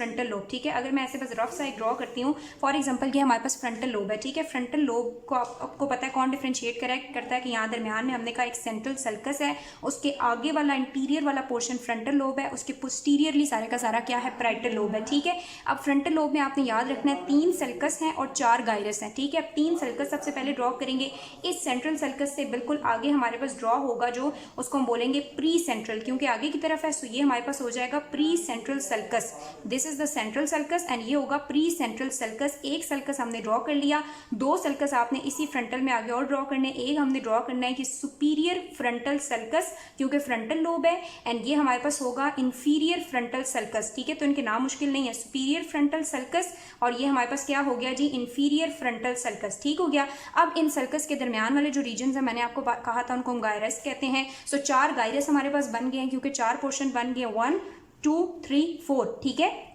Frontal lobe, ठीक है। अगर मैं ऐसे बस रफ सा एक ड्रॉ करती हूँ, फॉर एग्जांपल ये हमारे पास फ्रंटल लोब है, ठीक है। फ्रंटल लोब को आपको पता है कौन डिफरेंशिएट करता है कि यहाँ दरमियान में हमने कहा एक सेंट्रल सल्कस है, उसके आगे वाला इंटीरियर वाला पोर्शन फ्रंटल लोब है, उसके पोस्टीरियरली सारे का सारा क्या है, पैराइटल लोब है, ठीक है। अब फ्रंटल लोब में आपने याद रखना है 3 सल्कस हैं और 4 गायरस हैं, ठीक है। अब 3 सल्कस सबसे पहले ड्रॉ करेंगे। इस सेंट्रल सल्कस से बिल्कुल आगे हमारे पास ड्रॉ होगा जो, उसको हम बोलेंगे प्री सेंट्रल, क्योंकि आगे की तरफ है, सो ये हमारे पास हो जाएगा pre central sulcus. This is the central sulcus and ये होगा प्री सेंट्रल सल्कस। एक सल्कस हमने ड्रॉ कर लिया, 2 सल्कस आपने इसी फ्रंटल में आगे और ड्रॉ करने, एक हमने ड्रॉ करना है कि सुपीरियर फ्रंटल सल्कस, क्योंकि फ्रंटल लोब है, एंड ये हमारे पास होगा इंफीरियर फ्रंटल सल्कस, ठीक है। तो इनके नाम मुश्किल नहीं है, सुपीरियर फ्रंटल सल्कस और ये हमारे पास क्या हो गया जी, इंफीरियर फ्रंटल सल्कस, ठीक हो गया। अब इन सल्कस के दरमियान वाले जो रीजन है मैंने आपको कहा था उनको हम गायरस कहते हैं। सो 4 गायरस हमारे पास बन गए हैं, क्योंकि 4 पोर्शन बन गए, 1 2 3 4, ठीक है।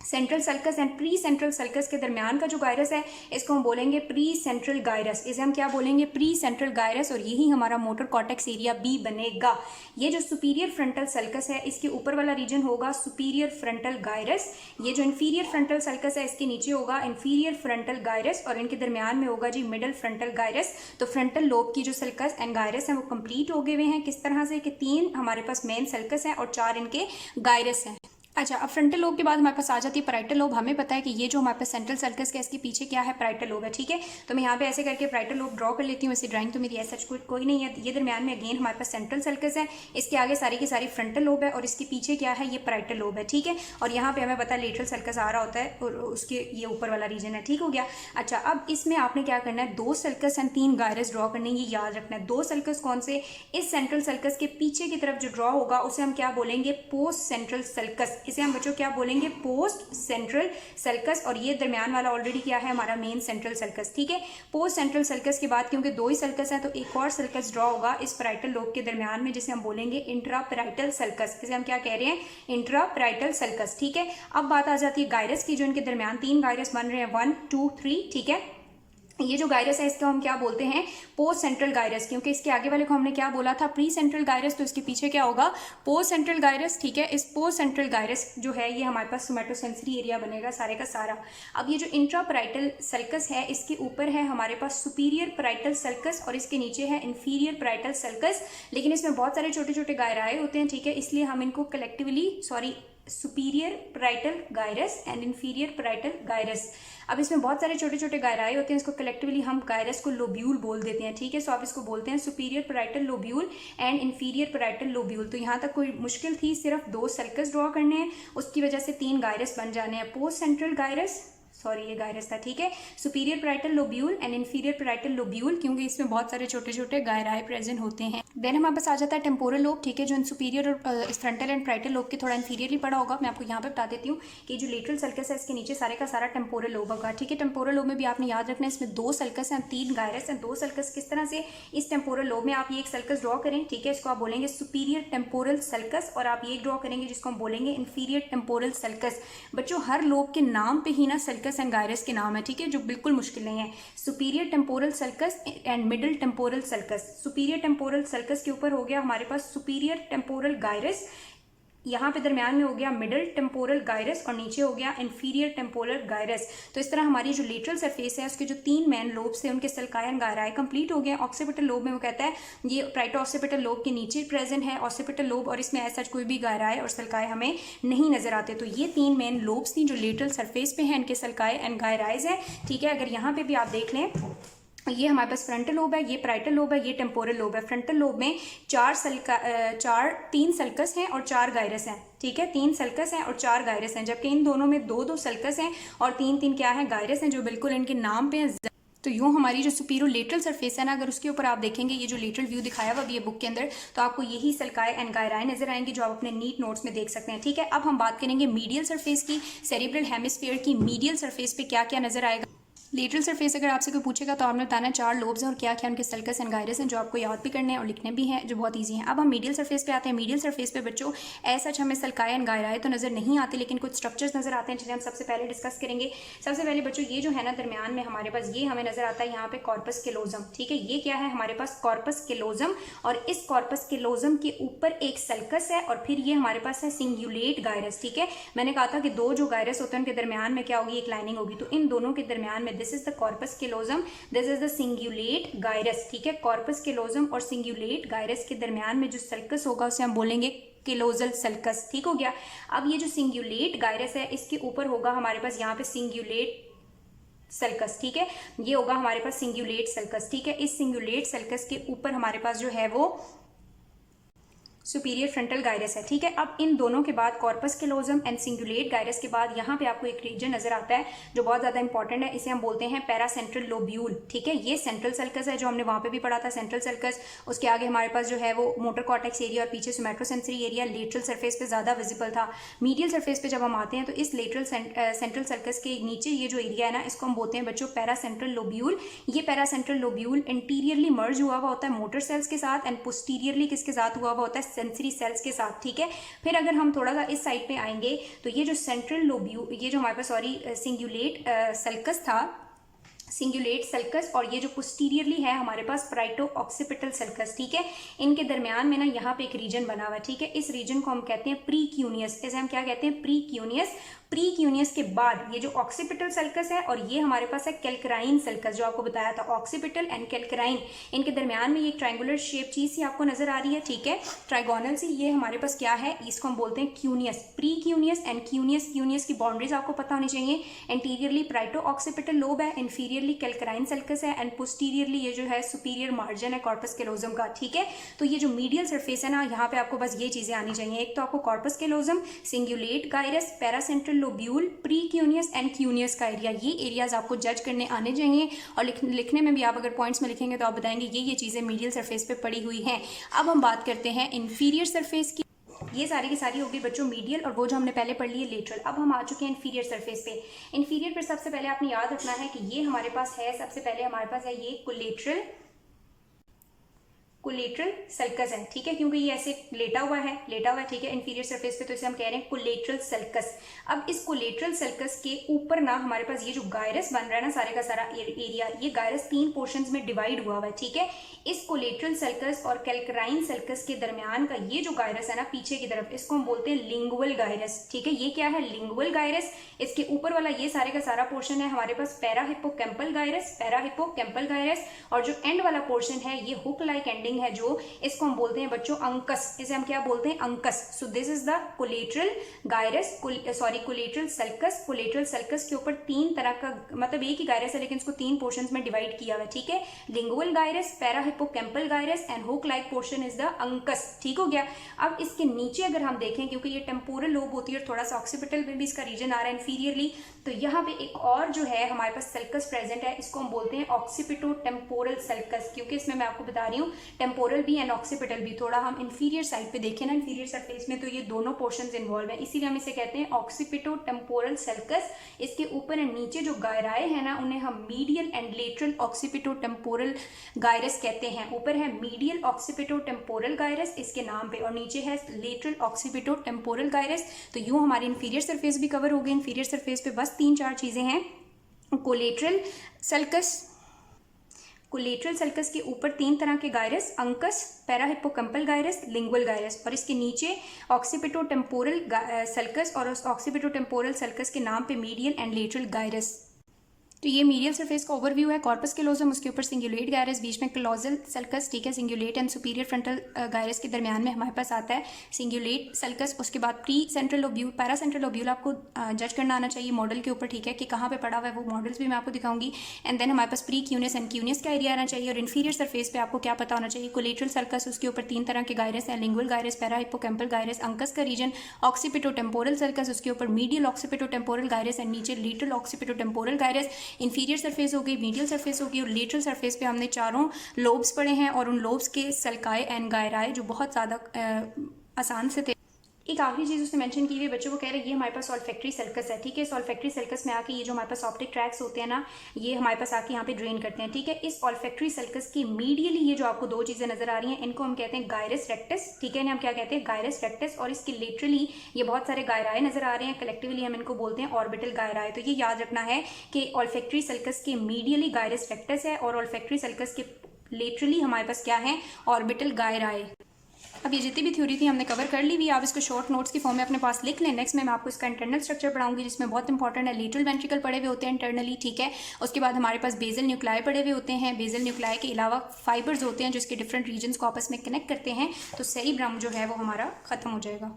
Central sulcus and pre central sulcus के दरमियान का जो गायरस है इसको हम बोलेंगे प्री सेंट्रल गायरस, इसे हम क्या बोलेंगे, प्री सेंट्रल गायरस, और यही हमारा मोटर कॉर्टेक्स एरिया बी बनेगा। ये जो सुपीरियर फ्रंटल सल्कस है इसके ऊपर वाला रीजन होगा सुपीरियर फ्रंटल गायरस, ये जो इंफीरियर फ्रंटल सल्कस है इसके नीचे होगा इंफीरियर फ्रंटल गायरस, और इनके दरमियान में होगा जी मिडल फ्रंटल गायरस। तो फ्रंटल लोब की जो सल्कस एंड गायरस है वो कंप्लीट हो गए हुए हैं। किस तरह से कि 3 हमारे पास मेन सल्कस है और 4 इनके गायरस हैं। अच्छा, अब फ्रंटल लोब के बाद हमारे पास आ जाती है पैराइटल लोब। हमें पता है कि ये जो हमारे पास सेंट्रल सल्कस के इसके पीछे क्या है, पैराइटल लोब है, ठीक है। तो मैं यहाँ पे ऐसे करके पैराइटल लोब ड्रॉ कर लेती हूँ। ऐसी ड्राइंग तो मेरी ऐसा कोई नहीं है। ये दरमियान में अगेन हमारे पास सेंट्रल सल्कस है, इसके आगे सारी की सारी फ्रंटल लोब है और इसके पीछे क्या है, ये पैराइटल लोब है, ठीक है। और यहाँ पे हमें पता है लेटरल सल्कस आ रहा होता है और उसके ये ऊपर वाला रीजन है, ठीक हो गया। अच्छा, अब इसमें आपने क्या करना है, 2 सल्कस एंड 3 गायरस ड्रॉ करने, ये याद रखना है। 2 सल्कस कौन से, इस सेंट्रल सल्कस के पीछे की तरफ जो ड्रॉ होगा उसे हम क्या बोलेंगे, पोस्ट सेंट्रल सल्कस, इसे हम बच्चों क्या बोलेंगे, पोस्ट सेंट्रल सल्कस। और ये दरमियान वाला ऑलरेडी क्या है, हमारा मेन सेंट्रल सल्कस, ठीक है। पोस्ट सेंट्रल सल्कस के बाद क्योंकि 2 ही सल्कस है तो एक और सल्कस ड्रॉ होगा इस पैराइटल लोब के दरमियान में, जिसे हम बोलेंगे इंट्रा पैराइटल सल्कस, इसे हम क्या कह रहे हैं, इंट्रा पैराइटल सल्कस, ठीक है। अब बात आ जाती है गायरस की, जो इनके दरमियान 3 गायरस बन रहे हैं, 1 2 3, ठीक है। ये जो गायरस है इसको हम क्या बोलते हैं, पोस्ट सेंट्रल गायरस, क्योंकि इसके आगे वाले को हमने क्या बोला था, प्री सेंट्रल गायरस, तो इसके पीछे क्या होगा, पोस्ट सेंट्रल गायरस, ठीक है। इस पोस्ट सेंट्रल गायरस जो है ये हमारे पास सोमैटोसेंसरी एरिया बनेगा सारे का सारा। अब ये जो इंट्रा पैराइटल सल्कस है इसके ऊपर है हमारे पास सुपीरियर पैराइटल सल्कस और इसके नीचे है इंफीरियर पैराइटल सल्कस, लेकिन इसमें बहुत सारे छोटे छोटे गायराए होते हैं, ठीक है। इसलिए हम इनको collectively superior parietal gyrus and inferior parietal gyrus, अब इसमें बहुत सारे छोटे छोटे गायराए होते हैं, इसको कलेक्टिवली हम गायरस को लोब्यूल बोल देते हैं, ठीक है। सो आप इसको बोलते हैं superior parietal lobule and inferior parietal lobule. तो यहाँ तक कोई मुश्किल थी, सिर्फ 2 सल्कस ड्रॉ करने हैं, उसकी वजह से 3 गायरस बन जाने हैं, पोस्ट सेंट्रल गायरस, ये गायरस था, ठीक है, superior parietal lobule and inferior parietal lobule, क्योंकि इसमें बहुत सारे छोटे छोटे गायराए प्रेजेंट होते हैं। देन हमारे पास आ जाता है टेम्पोरल लोब, ठीक है, जो इन सुपीरियर और फ्रंटल एंड पैराइटल लोब के थोड़ा इंफीरियरली पड़ा होगा। मैं आपको यहाँ पे बता देती हूँ कि जो लेटरल सल्कस है इसके नीचे सारे का सारा टेम्पोरल लोब होगा, ठीक है। टेम्पोरल लोब में भी आपने याद रखना है इसमें 2 सल्कस हैं, 3 गायरस हैं। 2 सल्कस किस तरह से, इस टेम्पोरल लोब में आप ये एक सल्कस ड्रॉ करें, ठीक है, इसको आप बोलेंगे सुपीरियर टेम्पोरल सल्कस, और आप ये ड्रॉ करेंगे जिसको हम बोलेंगे इंफीरियर टेम्पोरल सल्कस। बच्चों हर लोब के नाम पे ही ना सल्कस एंड गायरस के नाम है, ठीक है, जो बिल्कुल मुश्किल नहीं है। Superior temporal sulcus and middle temporal sulcus, superior temporal sulcus के ऊपर हो गया हमारे पास सुपीरियर टेम्पोरल गायरस, यहाँ पे दरमियान में हो गया मिडल टेम्पोरल गायरस और नीचे हो गया इंफीरियर टेम्पोरल गायरस। तो इस तरह हमारी जो लेटरल सरफेस है उसके जो 3 मेन लोब्स थे उनके सल्काई एंड गायराए कंप्लीट हो गए। ऑक्सीपिटल लोब में वो कहता है ये प्राइटो ऑक्सीपिटल लोब के नीचे प्रेजेंट है ऑक्सीपिटल लोब, और इसमें ऐसा कोई भी गायराए और सल्काए हमें नहीं नजर आते। तो ये 3 मेन लोब्स थी जो लेटरल सरफेस पे हैं, इनके सल्काए एंड गायराइज है, ठीक है। अगर यहाँ पे भी आप देख लें, ये हमारे पास फ्रंटल लोब है, ये पैराइटल लोब है, ये टेम्पोरल लोब है। फ्रंटल लोब में 3 सल्कस हैं और 4 गायरस हैं, ठीक है, 3 सल्कस हैं और 4 गायरस हैं, जबकि इन दोनों में 2 सल्कस हैं और 3 क्या है, गायरस हैं, जो बिल्कुल इनके नाम पे हैं। तो यूँ हमारी जो सुपीरियर लेटरल सरफेस है ना, अगर उसके ऊपर आप देखेंगे ये जो लेटरल व्यू दिखाया हुआ भी है बुक के अंदर, तो आपको यही सल्काए एंड गायराए नजर आएंगे जो आप अपने नीट नोट्स में देख सकते हैं, ठीक है। अब हम बात करेंगे मीडियल सरफेस की, सेरिब्रल हेमिस्फीयर की मीडियल सरफेस पे क्या क्या नजर आएगा। लेटरल सरफेस अगर आपसे कोई पूछेगा तो आपने बताना 4 लोब्स हैं और क्या क्या उनके सल्कस एंड गायरस हैं, जो आपको याद भी करने हैं और लिखने भी हैं, जो बहुत ईजी हैं। अब हम मीडियल सरफेस पे आते हैं। मीडियल सरफेस पे बच्चों ऐसा हमें सल्काए एंड गायराए तो नजर नहीं आते, लेकिन कुछ स्ट्रक्चर्स नजर आते हैं जिन्हें हम सबसे पहले डिस्कस करेंगे। सबसे पहले बच्चों ये जो है ना दरमियान में हमारे पास ये हमें नजर आता है यहाँ पे कॉर्पस केलोजम। ठीक है, ये क्या है हमारे पास कॉर्पस केलोजम, और इस कॉर्पस केलोजम के ऊपर एक सल्कस है और फिर ये हमारे पास है सिंगुलेट गायरस। ठीक है, मैंने कहा था कि दो जो गायरस होते हैं उनके दरमियान में क्या होगी, एक लाइनिंग होगी, तो इन दोनों के दरमियान में this is the corpus callosum, this is the cingulate gyrus. ठीक है, कॉर्पस केलोजम और सिंगुलेट गायरस के दरमियान में जो सल्कस होगा उसे हम बोलेंगे केलोजल सल्कस। ठीक हो गया। अब ये जो सिंगुलेट गायरस है इसके ऊपर होगा हमारे पास यहाँ पे सिंगुलेट सल्कस। ठीक है, ये होगा हमारे पास सिंगुलेट सल्कस। ठीक है, इस सिंगुलेट सल्कस के ऊपर हमारे पास जो है वो सुपीरियर फ्रंटल गायरस है। ठीक है, अब इन दोनों के बाद कॉर्पस केलोजम एंड सिंगुलेट गायरस के बाद यहाँ पे आपको एक रीजन नजर आता है जो बहुत ज्यादा इंपॉर्टेंट है, इसे हम बोलते हैं पैरासेंट्रल लोब्यूल। ठीक है, ये सेंट्रल सल्कस है जो हमने वहां पे भी पढ़ा था, सेंट्रल सल्कस। उसके आगे हमारे पास जो है वो मोटर कॉर्टेक्स एरिया और पीछे सोमैटोसेंसरी एरिया लेटरल सरफेस पे ज्यादा विजिबल था। मीडियल सरफेस पे जब हम आते हैं तो इस लेटरल सेंट्रल सल्कस के नीचे ये जो एरिया है ना इसको हम बोलते हैं बच्चों पैरासेंट्रल लोब्यूल। ये पैरासेंट्रल लोब्यूल इंटीरियरली मर्ज हुआ हुआ होता है मोटर सेल्स के साथ एंड पोस्टीरियरली किसके साथ हुआ हुआ होता है, सेंसरी सेल्स के साथ। ठीक है, फिर अगर हम थोड़ा सा इस साइड पे आएंगे तो ये जो सेंट्रल लोब्यूल, ये जो हमारे पास सिंगुलेट सल्कस था, सिंगुलेट सल्कस, और ये जो पोस्टीरियरली है हमारे पास पराइटो ऑक्सीपिटल सल्कस। ठीक है, इनके दरमियान में ना यहाँ पे एक रीजन बना हुआ है। ठीक है, इस रीजन को हम कहते हैं प्रीक्यूनियस। इसे हम क्या कहते हैं, प्रीक्यूनियस। प्रीक्यूनियस के बाद ये जो ऑक्सीपिटल सल्कस है और ये हमारे पास है कैल्कराइन सल्कस, जो आपको बताया था ऑक्सीपिटल एंड कैल्कराइन, इनके दरमियान में ये एक ट्रायंगुलर शेप चीज सी आपको नजर आ रही है। ठीक है, ट्राइगोनल सी, ये हमारे पास क्या है, इसको हम बोलते हैं क्यूनियस। प्रीक्यूनियस एंड क्यूनियस, क्यूनियस की बाउंड्रीज आपको पता होनी चाहिए। एंटीरियरली पराइटो ऑक्सीपिटल लोब है, इंफीरियरली कैल्कराइन सल्कस है एंड पोस्टीरियरली ये जो है सुपीरियर मार्जिन है कॉर्पस केलोजम का। ठीक है, तो ये जो मीडियल सरफेस है ना यहाँ पे आपको बस ये चीजें आनी चाहिए, एक तो आपको corpus callosum, cingulate gyrus, paracentral lobule, precuneus and cuneus का एरिया, ये एरियाज आपको जज करने आने चाहिए। और लिखने में भी आप अगर पॉइंट्स में लिखेंगे तो आप बताएंगे ये चीजें मीडियल सरफेस पे पड़ी हुई हैं। अब हम बात करते हैं इंफीरियर सरफेस की। ये सारी की सारी होगी बच्चों मीडियल, और वो जो हमने पहले पढ़ ली है लेटरल। अब हम आ चुके हैं इन्फीरियर सरफेस पे। इन्फीरियर पर सबसे पहले आपने याद रखना है कि ये हमारे पास है, सबसे पहले हमारे पास है ये कोलेटरल सल्कस है। ठीक है, क्योंकि ये ऐसे लेटा हुआ है। ठीक है, इंफीरियर सरफेस पे, तो इसे हम कह रहे हैं कोलेटरल सल्कस। अब इस कोलेटरल सल्कस के ऊपर ना हमारे पास ये जो गायरस बन रहा है ना सारे का सारा एरिया, ये गायरस 3 पोर्शंस में डिवाइड हुआ हुआ है। ठीक है, इस कोलेटरल सल्कस और कैल्कराइन सल्कस के दरमियान का ये जो गायरस है ना पीछे की तरफ, इसको हम बोलते हैं लिंगुअल गायरस। ठीक है, ये क्या है, लिंगुअल गायरस। इसके ऊपर वाला ये सारे का सारा पोर्शन है हमारे पास पैराहिप्पोकैम्पल गायरस, और जो एंड वाला पोर्शन है ये हुक लाइक एंडिंग है, जो इसको हम बोलते हैं बच्चों अंकस। इसे हम क्या बोलते हैं, uncus. So this is the collateral gyrus, collateral sulcus. Collateral sulcus के ऊपर 3 तरह का, मतलब एक ही गायरस है लेकिन इसको 3 पोर्शंस में डिवाइड किया हुआ है। ठीक है, lingual gyrus, parahippocampal gyrus and hook like portion is the uncus. ठीक हो गया। अब इसके नीचे अगर हम देखें, क्योंकि ये टेम्पोरल लोब होती है और थोड़ा सा ऑक्सीपिटल में भी इसका रीजन आ रहा है इंफीरियरली, तो यहाँ पे एक और जो है हमारे पास सल्कस प्रेजेंट है, इसको हम बोलते हैं ऑक्सीपिटो टेम्पोरल सल्कस। क्योंकि इसमें मैं आपको बता रही हूँ टेम्पोरल भी एंड ऑक्सीपिटल भी, थोड़ा हम इंफीरियर साइड पे देखें ना इंफीरियर सरफेस में, तो ये दोनों पोर्शंस इन्वॉल्व है, इसीलिए हम इसे कहते हैं ऑक्सीपिटो टेम्पोरल सल्कस। इसके ऊपर एंड नीचे जो गायराए हैं ना उन्हें हम medial and lateral occipito temporal gyrus कहते हैं। ऊपर है मीडियल ऑक्सीपिटो टेम्पोरल गायरस इसके नाम पे, और नीचे है लेटरल ऑक्सीपिटो टेम्पोरल गायरस। तो यूं हमारी इंफीरियर सरफेस भी कवर हो गई। इंफीरियर सरफेस पे बस 3-4 चीजें हैं, कोलेटरल सल्कस के ऊपर 3 तरह के gyrus, अंकस, parahippocampal gyrus, lingual gyrus, और इसके नीचे ऑक्सीपिटो टेम्पोरल सल्कस, और उस ऑक्सीपिटो टेम्पोरल सल्कस के नाम पे मीडियल एंड लेटरल गायरस। तो ये मीडियल सरफेस का ओवरव्यू है। कॉर्पस केलोजम, उसके ऊपर सिंगुलेट गायरस, बीच में क्लोजल सल्कस। ठीक है, cingulate and superior frontal gyrus के दरमियान में हमारे पास आता है सिंगुलेट सल्कस। उसके बाद pre central lobule, paracentral lobule आपको जज करना आना चाहिए मॉडल के ऊपर। ठीक है, कि कहाँ पे पड़ा हुआ है, वो मॉडल्स भी मैं आपको दिखाऊंगी। एंड देन हमारे पास प्री क्यूनियस एंड क्यूनियस का एरिया आना चाहिए। और इन्फीरियर सरफेस पे आपको क्या पता होना चाहिए, कोलेटरल सल्कस, उसके ऊपर 3 तरह के गायरस हैं, lingual gyrus, parahippocampal gyrus, uncus का रीजन, ऑक्सीपिटो टेम्पोरल सल्कस, उसके ऊपर medial occipito temporal gyrus and नीचे lateral occipito temporal gyrus. Inferior surface हो गई, मीडियल सरफेस होगी, और लेटरल सरफेस पे हमने 4 लोब्स पढ़े हैं, और उन लोब्स के सल्काए एंड गायराए जो बहुत ज़्यादा आसान से थे। एक आखिरी चीज़ उसने मेंशन की हुई है, बच्चों को कह रहे हैं ये हमारे पास ऑल्फैक्टरी सर्कस है, ठीक है। इस ऑल्फैक्टरी सर्कस में आके ये जो हमारे पास ऑप्टिक ट्रैक्स होते हैं ना, ये हमारे पास आके यहाँ पे ड्रेन करते हैं, ठीक है। इस ऑल्फैक्टरी सर्कस की मीडियली ये जो आपको दो चीज़ें नजर आ रही हैं, इनको हम कहते हैं गायरस रेक्टस, ठीक है। इन्हें हम क्या कहते हैं, गायरस रेक्टस। और इसके लेटरली ये बहुत सारे गायराए नजर आ रहे हैं, कलेक्टिवली हम इनको बोलते हैं ऑर्बिटल गायराए। तो ये याद रखना है कि ऑल्फैक्टरी सर्कस के मीडियली गायरस रेक्टस है और ऑल्फैक्टरी सर्कस के लेटरली हमारे पास क्या है, ऑर्बिटल गायराए। अब ये जितनी भी थ्योरी थी हमने कवर कर ली हुई, आप इसको शॉर्ट नोट्स की फॉर्म में अपने पास लिख लें। नेक्स्ट में मैं आपको इसका इंटरनल स्ट्रक्चर पढ़ाऊंगी, जिसमें बहुत इंपॉर्टेंट है, लेटरल वेंट्रिकल पड़े हुए होते हैं इंटरनली, ठीक है। उसके बाद हमारे पास बेजल न्यूक्लाई पड़े हुए होते हैं। बेजल न्यूक्लाई के अलावा फाइबर्स होते हैं जो इसके डिफरेंट रीजन्स को आपस में कनेक्ट करते हैं। तो सेरिब्रम जो है वो हमारा खत्म हो जाएगा।